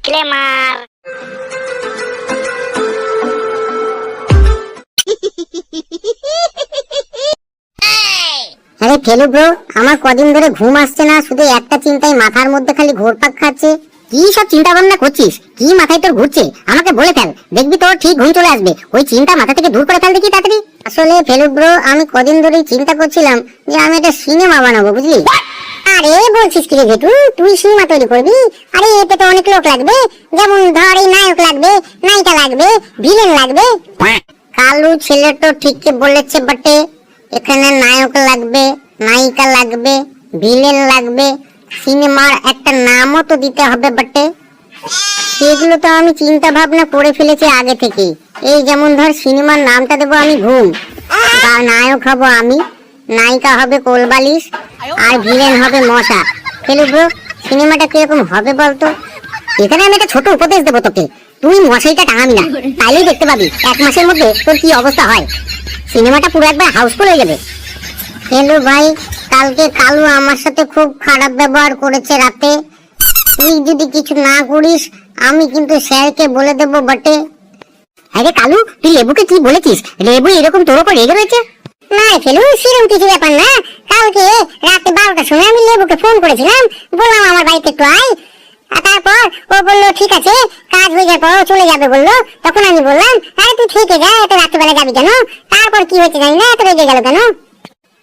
Disclaimer. আরে Felu bro, আমার কদিন ধরে ঘুম আসছে না, শুধু একটা চিন্তায় মাথার মধ্যে খালি ঘুরপাক খাচ্ছে। কি সব চিন্তা ভাবনা করছিস? কি মাথায় তোর ঘুরছে? আমাকে বলে ফেল, দেখবি তোর ঠিক ঘুম চলে আসবে। ওই চিন্তা মাথা থেকে দূর করে ফেল দেখি তাড়াতাড়ি। আসলে ফেলু ব্রো, আমি কদিন ধরেই চিন্তা করছিলাম যে আমি একটা সিনেমা বানাবো, বুঝলি? আরে বলছিস কি রে ভেটু, তুই সিনেমা তৈরি করবি? আরে এতে তো অনেক লোক লাগবে, যেমন ধর এই নায়ক লাগবে, নায়িকা লাগবে, ভিলেন লাগবে। কালু ছেলে তো ঠিকই বলেছে বটে, এখানে নায়ক লাগবে, নায়িকা লাগবে, ভিলেন লাগবে, সিনেমার একটা নামও তো দিতে হবে বটে। সেগুলো তো আমি চিন্তা ভাবনা করে ফেলেছি আগে থেকে। এই যেমন ধর সিনেমার নামটা দেবো আমি ঘুম, নায়ক হব আমি, নায়িকা হবে কোলবালিশ, আর ভিলেন হবে মশা। ফেলু ব্রো, সিনেমাটা কিরকম হবে বলতো? এখানে আমি একটা ছোট উপদেশ দেবো তোকে, তুই মশাইটা টাঙাবি না, তাইলেই দেখতে পাবি 1 মাসের মধ্যে তোর কি অবস্থা হয়। সিনেমাটা পুরো একবার হাউসফুল হয়ে যাবে। ফেলু ভাই, কালকে কালু আমার সাথে খুব খারাপ ব্যবহার করেছে রাতে। তুই যদি কিছু না করিস আমি কিন্তু স্যারকে বলে দেবো বটে। আরে কালু, তুই লেবুকে কি বলেছিস? লেবু এরকম তোর উপর রেগে রয়েছে? না ফেলু, সেরকম কিছু ব্যাপার না। কালকে রাতে 12টার সময় আমি লেবুকে ফোন করেছিলাম, বললাম আমার বাড়িতে একটু আয়। তারপর ও বললো ঠিক আছে, কাজ হয়ে যাওয়ার পর চলে যাবে বললো। তখন আমি বললাম আরে তুই থেকে যা, এত রাত্রিবেলা যাবি কেন? তারপর কি হয়েছে জানি না, এত রেগে গেল কেন?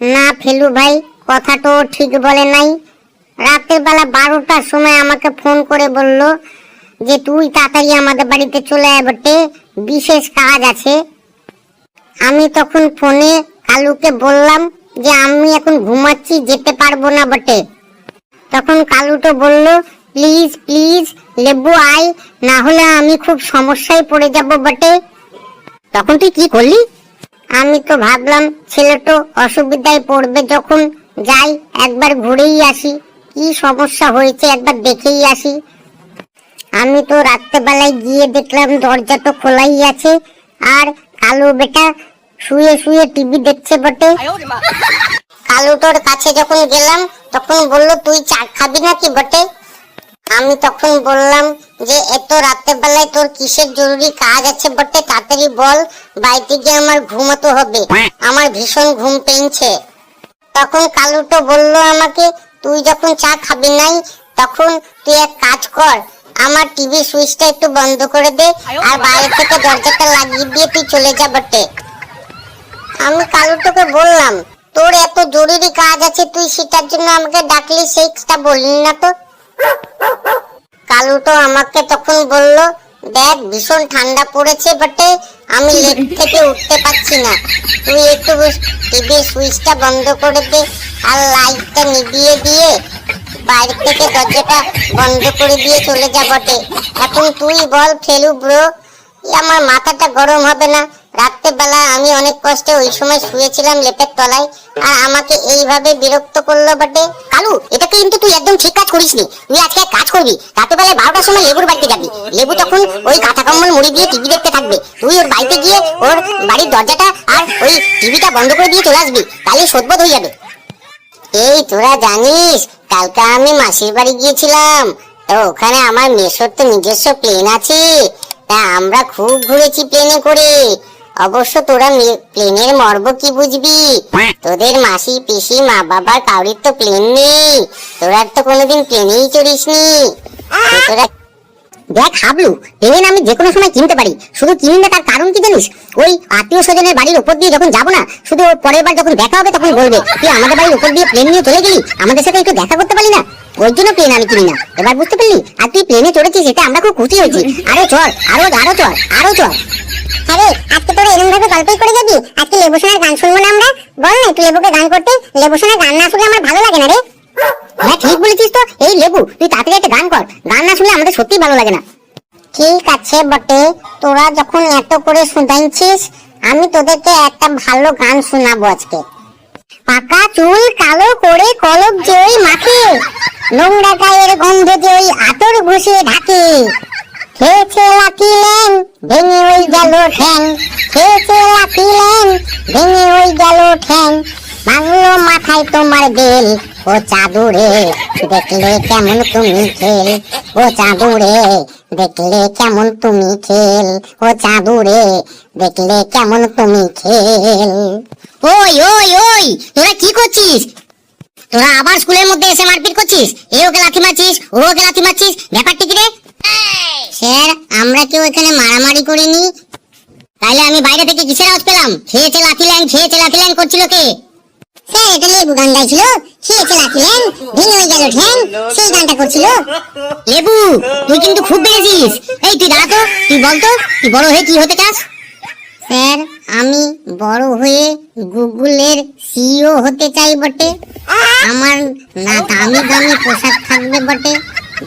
না ফেলু ভাই, কথা তো ঠিক বলে নাই। রাতের বেলা 12টার সময় আমাকে ফোন করে বলল যে তুই তাড়াতাড়ি আমাদের বাড়িতে চলে আয় বটে, বিশেষ কাজ আছে। আমি তখন ফোনে কালুকে বললাম যে আমি এখন ঘুমাচ্ছি, যেতে পারবো না বটে। তখন কালু তো বলল প্লিজ প্লিজ লেবু আয়, না হলে আমি খুব সমস্যায় পড়ে যাব বটে। তখন তুই কি করলি? আমি তো ভাবলাম ছেলেটা অসুবিধায় পড়বে, যখন যাই একবার ঘুরেই আসি, কি সমস্যা হয়েছে একবার দেখেই আসি। আমি তো রাত্রেবেলায় গিয়ে দেখলাম দরজা তো খোলাই আছে, আর কালু বেটা শুয়ে শুয়ে টিভি দেখছে বটে। কালুটোর কাছে যখন গেলাম তখন বলল তুই চা খাবি নাকি বটে। আমি তখন বললাম যে এত রাতের বেলায় তোর কিসের জরুরি কাজ আছে বটে, তাড়াতাড়ি বল, বাড়িতে গিয়ে আমার ঘুমাতে হবে, আমার ভীষণ ঘুম পেয়েছে। তখন কালুটো বলল আমাকে তুই যখন চা খাবি নাই তখন তুই এক কাজ কর, আমার টিভি সুইচটা একটু বন্ধ করে দে, আর বাইরে থেকে দরজাটা লাগিয়ে দিয়ে তুই চলে যা বটে। আমি কালুটোকে বললাম তোর এত জরুরি কাজ আছে, তুই সেটার জন্য আমাকে ডাকলি, সেইটা বললি না তো। কালুটো আমাকে তখন বলল দেখ ভীষণ ঠান্ডা পড়েছে বটে, আমি লেট থেকে উঠতে পারছি না, তুই একটু টিভির সুইচটা বন্ধ করে দে আর লাইটটা নিভিয়ে দিয়ে বাইরে থেকে দরজাটা বন্ধ করে দিয়ে চলে যা বটে। এখন তুই বল ফেলু ব্রো, আমার মাথাটা গরম হবে না? রাত্রে বেলা আমি অনেক কষ্টে ওই সময় শুয়েছিলাম লেপের তলায়, আর আমাকে এইভাবে বিরক্ত করলো বটে। কালু, এটা কিন্তু তুই একদম ঠিক কাজ করিসনি। তুই আজকে এক কাজ করবি, রাতে বেলায় 12টার সময় লেবুর বাড়িতে যাবি, লেবু তখন ওই কাঁথা কম্বল মুড়ি দিয়ে টিভি দেখতে থাকবে, তুই ওর বাড়িতে গিয়ে ওর বাড়ির দরজাটা আর ওই টিভিটা বন্ধ করে দিয়ে চলে আসবি, তাহলে শোধবোধ হয়ে যাবে। এই তোরা জানিস কালকে আমি মাসির বাড়ি গিয়েছিলাম, তো ওখানে আমার মেসোর তো নিজস্ব প্লেন আছে, তা আমরা খুব ঘুরেছি প্লেনে করে। অবশ্য তোরা প্লেনের মর্ম কি বুঝবি, তোদের মাসি পিসি মা বাবার কাউরির তো প্লেন নেই, তোরা তো কোনোদিন প্লেনেই চড়িসনি। তোরা দেখ হাবলু, প্লেন আমি যে কোনো সময় কিনতে পারি, শুধু কিনবে তার কারণ কি জানিস? ওই আত্মীয় স্বজনের বাড়ির উপর দিয়ে যখন যাবো না, শুধু পরের বার যখন দেখা হবে তখন বলবে তুই আমাদের বাড়ির উপর দিয়ে প্লেন নিয়ে চলে গেলি, আমাদের সাথে একটু দেখা করতে পারলি না, ওই জন্য প্লেন আমি কিনি না। এবার বুঝতে পারলি? আর তুই প্লেনে চড়েছিস, এটা আমরা খুব খুশি হয়েছি। আরো চল, আরো আরো চল, আরো চল। আরে আজকে তোরা এরকম ভাবে গল্পই করে যাবি? আজকে লেবু সোনার গান শুনবো না আমরা? বল না একটু লেবুকে গান করতে, লেবু সোনার গান না শুনলে আমার ভালো লাগে না রে। হ্যাঁ ঠিক বলেছিস তো, এই লেবু তুই তাড়াতাড়ি একটা গান কর, গান না শুনলে আমাদের সত্যিই ভালো লাগে না। ঠিক আছে বটে, তোরা যখন এত করে শুনাইছিস আমি তোদেরকে একটা ভালো গান শোনাবো আজকে। পাকা চুল কালো করে কলপ যে ওই মাখে, নোংরা গায়ের গন্ধ যে ওই আতর ঘষে ঢাকে, খেয়েছে লাকি ল্যাং ভেঙে ওই গেল ঠ্যাং, খেয়েছে লাকি ল্যাং ভেঙে ওই গেল ঠ্যাং, বাংলো মাথায় তোমার বেল, ও চাঁদুরে দেখলে কেমন তুমি খেল, ও চাঁদুরে দেখলে কেমন তুমি খেল, ও চাঁদুরে দেখলে কেমন তুমি খেল। ওই ওই ওই, তোরা কি করছিস? তোরা আবার স্কুলের মধ্যে এসে মারপিট করছিস? এ ওকে লাথি মারছিস, ও ওকে লাথি মারছিস, ব্যাপারটা কি রে? স্যার, আমরা কেউ এখানে মারামারি করিনি। তাইলে আমি বাইরে থেকে কিসের আওয়াজ পেলাম? খেয়েছে লাথি ল্যাং, খেয়েছে লাথি ল্যাং করছিল কে? স্যার, এটা লেবু গান গাইছিল, খেয়েছে লাথি ল্যাং, ভেঙে হয়ে গেল ঠ্যাং, সেই গানটা করছিল। লেবু, তুই কিন্তু খুব বেড়েছিস। এই তুই দাঁড়া তো, তুই বলতো তুই বড় হয়ে কি হতে চাস? স্যার, আমি বড় হয়ে গুগলের সিইও হতে চাই বটে। আমার না দামি দামি পোশাক থাকবে বটে,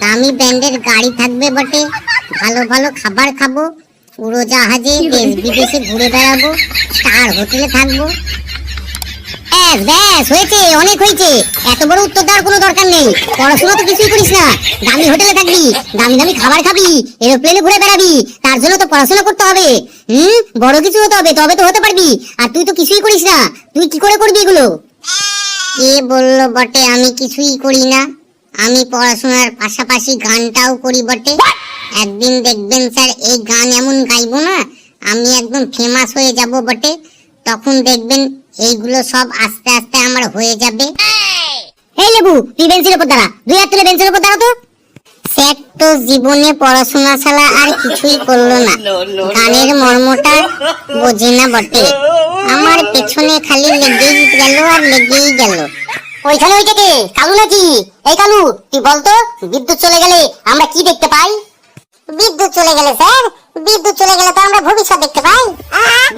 দামি ব্র্যান্ডের গাড়ি থাকবে বটে, ভালো ভালো খাবার খাবো, উড়োজাহাজে দেশ বিদেশে ঘুরে বেড়াবো, স্টার হোটেলে থাকবো। ব্যাস হয়েছে, অনেক হয়েছে। এত বড় উত্তর দেওয়ার কোনো দরকার নেই। পড়াশোনা তো কিছুই করিস না, দামি হোটেলে থাকবি, দামি দামি খাবার খাবি, এরোপ্লেনে ঘুরে বেড়াবি, তার জন্য তো পড়াশোনা করতে হবে। বড় কিছু হতে হবে, তবে তো হতে পারবি। আর তুই তো কিছুই করিস না, তুই কি করে করবি এগুলো? কে বললো বটে আমি কিছুই করি না? আমি পড়াশোনার পাশাপাশি গানটাও করি বটে। একদিন দেখবেন স্যার, এই গান এমন গাইবো না, আমি একদম ফেমাস হয়ে যাব বটে। তখন দেখবেন এইগুলো সব আস্তে আস্তে আমার হয়ে যাবে। এই লেবু, তুই বেঞ্চের উপর দাঁড়া, দুই হাত তুলে বেঞ্চের উপর দাঁড়া তো। স্যার তো জীবনে পড়াশোনা ছাড়া আর কিছুই করলো না, গানের মর্মটা বোঝে না বটে। আমার পেছনে খালি লেগেই গেল আর লেগেই গেল। ওইখানে ওইটা কে? কালু নাকি? এই কালু, তুই বলতো বিদ্যুৎ চলে গেলে আমরা কি দেখতে পাই? বিদ্যুৎ চলে গেলে স্যার, বিদ্যুৎ চলে গেলে তো আমরা ভবিষ্যৎ দেখতে পাই।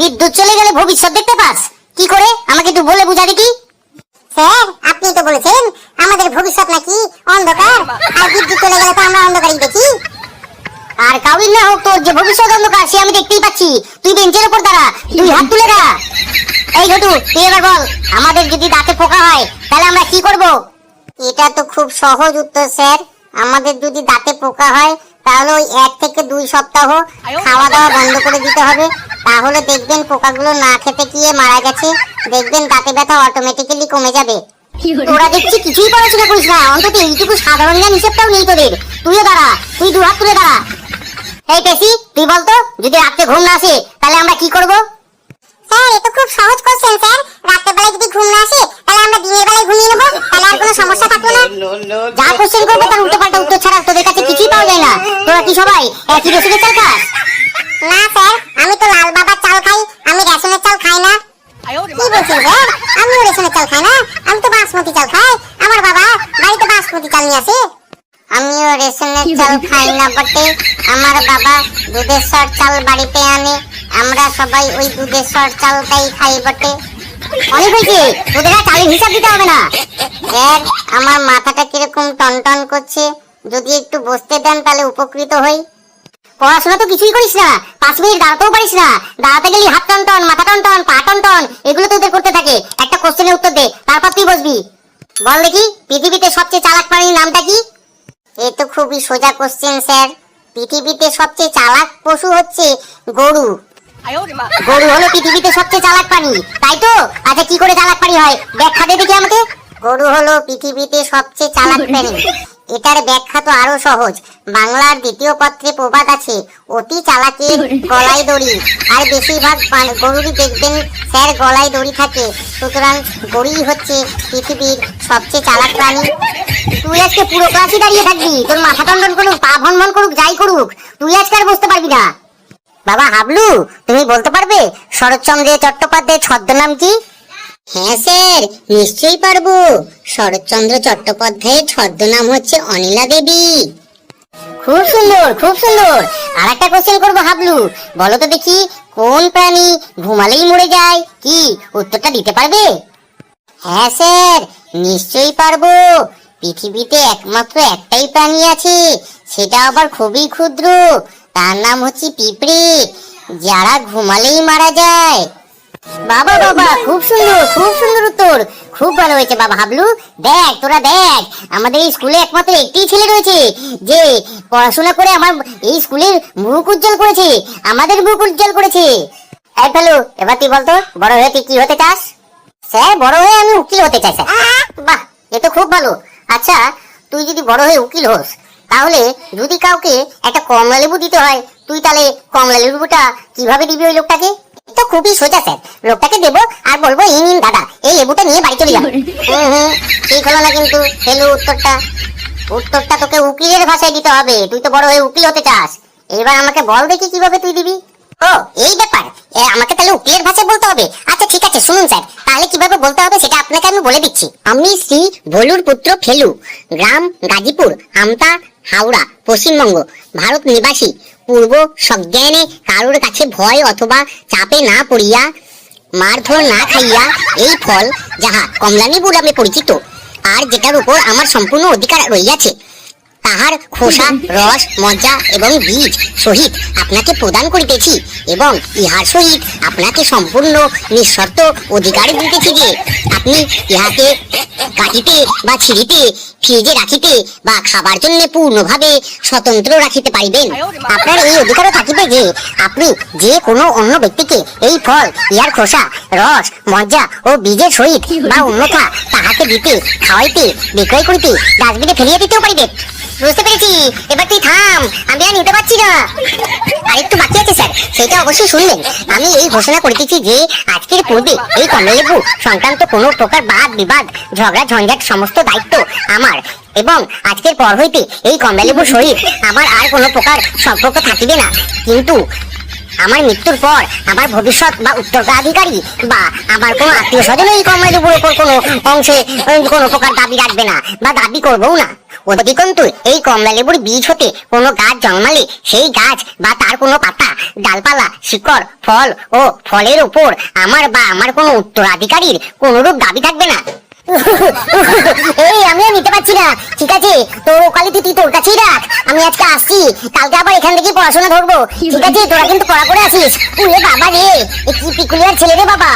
বিদ্যুৎ চলে গেলে ভবিষ্যৎ দেখতে পাস? কি করে, আমাকে একটু বলে বুঝা দেখি। স্যার, আপনি তো বলেছেন আমাদের ভবিষ্যৎ নাকি অন্ধকার, আর বিদ্যুৎ চলে গেলে তো আমরা অন্ধকারই দেখি। আর কাউরির না হোক, তোর যে ভবিষ্যৎ অন্ধকার সে আমি দেখতেই পাচ্ছি। তুই বেঞ্চের উপর দাঁড়া, দুই হাত তুলে দাঁড়া। এই ঘটু, তুই এবার বল, আমাদের যদি দাঁতে পোকা হয় তাহলে আমরা কি করব? এটা তো খুব সহজ উত্তর স্যার। আমাদের যদি দাঁতে পোকা হয় তাহলে ওই 1 থেকে 2 সপ্তাহ খাওয়া দাওয়া বন্ধ করে দিতে হবে। তাহলে দেখবেন পোকাগুলো না খেতে গিয়ে মারা গেছে, দেখবেন দাঁতে ব্যথা অটোমেটিক্যালি কমে যাবে। তোরা দেখছি কিছুই পড়াশোনা করিস না, অন্তত এইটুকু সাধারণ জ্ঞান হিসেবটাও নেই তোদের। তুইও দাঁড়া, তুই 2 হাত তুলে দাঁড়া। এই পেশি, তুই বলতো যদি রাতে ঘুম না আসে তাহলে আমরা কি করব? স্যার, এটা খুব সহজ কোশ্চেন স্যার। রাতের বেলায় যদি ঘুম না আসে তাহলে আমরা দিনের বেলায় ঘুমিয়ে নেব, তাহলে আর কোনো সমস্যা থাকবে না। যা কোশ্চেন করবে তার উল্টোপাল্টা উত্তর ছাড়া তোদের কাছে কিছুই পাওয়া যায় না। তোরা কি সবাই একই রেশনের চাল খাস? না স্যার, আমি তো লাল বাবার চাল খাই, আমি রেশনের চাল খাই না। কি বলছেন স্যার? আমিও রেশনের চাল খাই না, আমি তো বাসমতি চাল খাই। আমার বাবা বাড়িতে বাসমতি চাল নিয়ে আসে। আমিও রেশনের চাল খাই না বটে, আমার বাবা দুধেশ্বর চাল বাড়িতে আনে, আমরা সবাই ওই দুধেশ্বর চালটাই খাই বটে। অনেক হয়েছে, তোদের আর চালের হিসাব দিতে হবে না। স্যার, আমার মাথাটা কিরকম টনটন করছে, যদি একটু বসতে দেন তাহলে উপকৃত হই। পড়াশোনা তো কিছুই করিস না, 5 মিনিট দাঁড়াতেও পারিস না, দাঁড়াতে গেলি হাত টনটন, মাথা টনটন, পা টনটন, এগুলো তোদের করতে থাকে। একটা কোশ্চেনের উত্তর দে, তারপর তুই বসবি। বল দেখি, পৃথিবীতে সবচেয়ে চালাক প্রাণীর নামটা কি? এ তো খুবই সোজা কোশ্চেন স্যার। পৃথিবীতে সবচেয়ে চালাক পশু হচ্ছে গরু। গরু হলো পৃথিবীতে সবচেয়ে চালাক প্রাণী, তাই তো? আচ্ছা, কি করে চালাক প্রাণী হয় ব্যাখ্যা দে দেখি আমাকে। গরু হলো পৃথিবীতে সবচেয়ে চালাক প্রাণী, এটার ব্যাখ্যা তো আরো সহজ। বাংলার 2য় পত্রে প্রবাদ আছে, অতি চালাকের গলায় দড়ি। আর বেশিরভাগ গরুরই দেখবেন স্যার গলায় দড়ি থাকে, সুতরাং গরুই হচ্ছে পৃথিবীর সবচেয়ে চালাক প্রাণী। তুই আজকে পুরো ক্লাসে দাঁড়িয়ে থাকবি, তোর মাথা টন্ডন করুক, পা ভনভন করুক, যাই করুক, তুই আজকে আর বসতে পারবি না। বাবা হাবলু, তুমি বলতে পারবে শরৎচন্দ্র চট্টোপাধ্যায়ের ছদ্মনাম কি? হ্যাঁ স্যার, নিশ্চয়ই পারবো। শরৎচন্দ্র চট্টোপাধ্যায়ের ছদ্মনাম হচ্ছে অনিলা দেবী। খুব সুন্দর, খুব সুন্দর। আর একটা কোশ্চেন করবো হাবলু, বলো তো দেখি, কোন প্রাণী ঘুমালেই মরে যায়? কি উত্তরটা দিতে পারবে? হ্যাঁ স্যার, নিশ্চয়ই পারবো। পৃথিবীতে একমাত্র একটাই প্রাণী আছে, সেটা আবার খুবই ক্ষুদ্র, তার নাম হচ্ছে পিঁপড়ে, যারা ঘুমালেই মারা যায়। বাবা বাবা, খুব সুন্দর, খুব সুন্দর উত্তর, খুব ভালো হয়েছে বাবা হাবলু। দেখ, তোরা দেখ, আমাদের এই স্কুলে একমাত্র একটি ছেলে রয়েছে যে পড়াশোনা করে আমার এই স্কুলের মুখ উজ্জ্বল করেছে, আমাদের মুখ উজ্জ্বল করেছে। এই ফেলু, এবার তুই বলতো বড় হয়ে তুই কি হতে চাস? স্যার বড় হয়ে আমি উকিল হতে চাই স্যার। বাহ, এ তো খুব ভালো। আচ্ছা, তুই যদি বড় হয়ে উকিল হোস, তাহলে যদি কাউকে একটা কমলা লেবু দিতে হয়, তুই তাহলে কমলা লেবুটা কিভাবে দিবি ওই লোকটাকে? তো খুবই সোজা স্যার, লোকটাকে দেবো আর বলবো এই নিন দাদা, এই লেবুটা নিয়ে বাড়ি চলে যাও। ঠিক হলো না কিন্তু হেলু উত্তরটা তোকে উকিলের ভাষায় দিতে হবে, তুই তো বড় হয়ে উকিল হতে চাস। এবার আমাকে বল দেখি কিভাবে তুই দিবি। ও এই ব্যাপার, আমাকে তাহলে উকিলের ভাষায় বলতে হবে। আচ্ছা ঠিক আছে, শুনুন স্যার, তাহলে কিভাবে বলতে হবে সেটা আপনাকে আমি বলে দিচ্ছি। আমি শ্রী ভলুর পুত্র ফেলু, গ্রাম গাজীপুর, আমতা, হাওড়া, পশ্চিমবঙ্গ, ভারত নিবাসী, পূর্ব সজ্ঞানে কারোর কাছে ভয় অথবা চাপে না পড়িয়া, মারধর না খাইয়া, এই ফল যাহা কমলালেবু নামে পরিচিত, আর যেটার উপর আমার সম্পূর্ণ অধিকার রইয়াছে, তাহার খোসা, রস, মজ্জা এবং বীজ সহিত আপনাকে প্রদান করিতেছি, এবং ইহার সহিত আপনাকে সম্পূর্ণ নিঃশর্ত অধিকার দিতেছি যে আপনি ইহাকে কাটিতে বা ছিঁড়িতে, ফ্রিজে রাখিতে বা খাবার জন্য পূর্ণভাবে স্বতন্ত্র রাখিতে পারিবেন। আপনার এই অধিকারও থাকিবে যে আপনি যে কোনো অন্য ব্যক্তিকে এই ফল, ইহার খোসা, রস, মজ্জা ও বীজের সহিত বা অন্যথা তাহাকে দিতে, খাওয়াইতে, বিক্রয় করিতে, ডাস্টবিনে ফেলিয়ে দিতেও পারিবেন। বুঝতে পেরেছি, এবার তুই থাম, আমি আর নিতে পারছি না। আরেকটু বাকি আছে স্যার, সেটা অবশ্যই শুনবেন। আমি এই ঘোষণা করিতেছি যে আজকের পূর্বে এই কমলালেবু সংক্রান্ত কোনো প্রকার বাদ বিবাদ, ঝগড়া ঝঞ্ঝাট সমস্ত দায়িত্ব আমার, এবং আজকের পর হইতে এই কমলালেবুর সহিত আমার আর কোনো প্রকার সম্পর্ক থাকিবে না। কিন্তু আমার মৃত্যুর পর আমার ভবিষ্যৎ বা উত্তরাধিকারী বা আমার কোনো আত্মীয় স্বজন এই কমলালেবুর উপর কোনো অংশে কোনো প্রকার দাবি রাখবে না বা দাবি করবও না। অধিকন্তু এই কমলালেবুর বীজ হতে কোনো গাছ জন্মালে সেই গাছ বা তার কোনো পাতা, ডালপালা, শিকড়, ফল ও ফলের উপর আমার বা আমার কোনো উত্তরাধিকারীর কোনরূপ দাবি থাকবে না। এই আমিও নিতে পারছি না। ঠিক আছে, তোর ওকালতি তুই তোর কাছেই রাখ, আমি আজকে আসছি, কালকে আবার এখান থেকে পড়াশোনা ধরবো। ঠিক আছে, তোরা কিন্তু পড়া করে আসিস। উরে বাবা রে, কি পিকুলিয়ার ছেলে রে বাবা।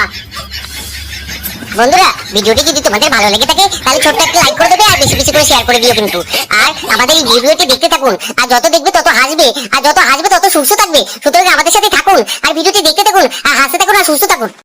বন্ধুরা, ভিডিওটি যদি তোমাদের ভালো লেগে থাকে তাহলে ছোট্ট একটা লাইক করে দেবে, আর বেশি বেশি করে শেয়ার করে দিও কিন্তু। আর আমাদের এই ভিডিওটি দেখতে থাকুন, আর যত দেখবে তত হাসবে, আর যত হাসবে তত সুস্থ থাকবে। সুতরাং আমাদের সাথে থাকুন, আর ভিডিওটি দেখতে থাকুন, আর হাসতে থাকুন, আর সুস্থ থাকুন।